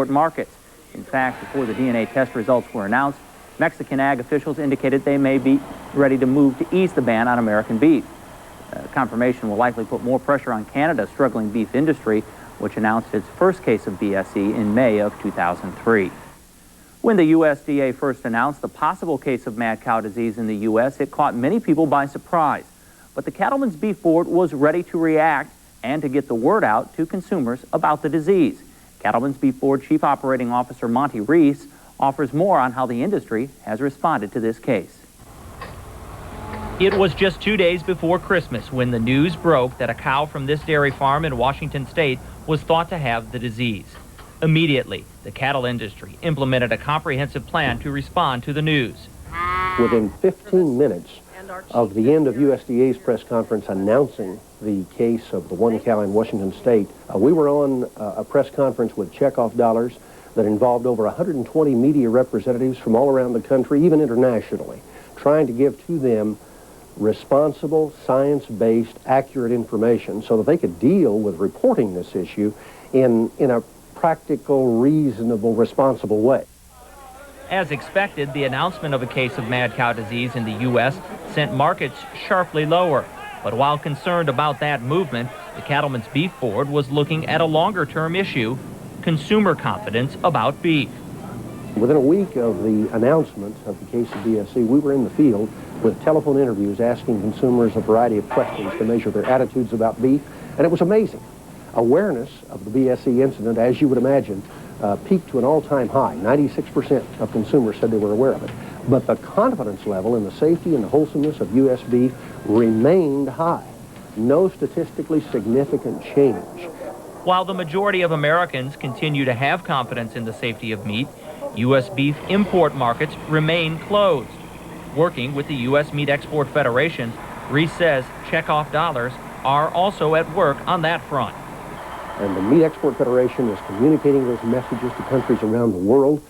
export markets. In fact, before the DNA test results were announced, Mexican ag officials indicated they may be ready to move to ease the ban on American beef. Confirmation will likely put more pressure on Canada's struggling beef industry, which announced its first case of BSE in May of 2003. When the USDA first announced the possible case of mad cow disease in the U.S., it caught many people by surprise. But the Cattlemen's Beef Board was ready to react and to get the word out to consumers about the disease. Cattlemen's Beef Board Chief Operating Officer Monty Reese offers more on how the industry has responded to this case. It was just 2 days before Christmas when the news broke that a cow from this dairy farm in Washington state was thought to have the disease. Immediately, the cattle industry implemented a comprehensive plan to respond to the news. Within 15 minutes of the end of USDA's press conference announcing the case of the one cow in Washington state, we were on a press conference with checkoff dollars that involved over 120 media representatives from all around the country, even internationally, trying to give to them responsible, science-based, accurate information so that they could deal with reporting this issue in a practical, reasonable, responsible way. As expected, the announcement of a case of mad cow disease in the U.S. sent markets sharply lower. But while concerned about that movement, the Cattlemen's Beef Board was looking at a longer-term issue, consumer confidence about beef. Within a week of the announcement of the case of BSE, we were in the field with telephone interviews asking consumers a variety of questions to measure their attitudes about beef, and it was amazing. Awareness of the BSE incident, as you would imagine, peaked to an all-time high. 96% of consumers said they were aware of it. But the confidence level in the safety and the wholesomeness of U.S. beef remained high. No statistically significant change. While the majority of Americans continue to have confidence in the safety of meat, U.S. beef import markets remain closed. Working with the U.S. Meat Export Federation, Reese says checkoff dollars are also at work on that front. And the Meat Export Federation is communicating those messages to countries around the world.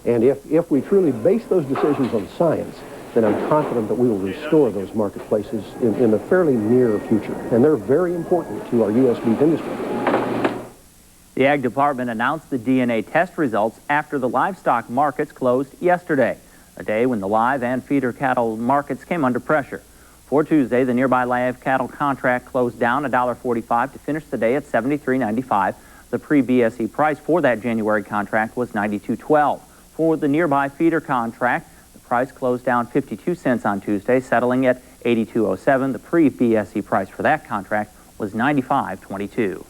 And if we truly base those decisions on science, then I'm confident that we will restore those marketplaces in the fairly near future. And they're very important to our U.S. beef industry. The Ag Department announced the DNA test results after the livestock markets closed yesterday, a day when the live and feeder cattle markets came under pressure. For Tuesday, the nearby live cattle contract closed down $1.45 to finish the day at $73.95. The pre-BSE price for that January contract was $92.12. For the nearby feeder contract, the price closed down 52 cents on Tuesday, settling at $82.07. The pre-BSE price for that contract was $95.22.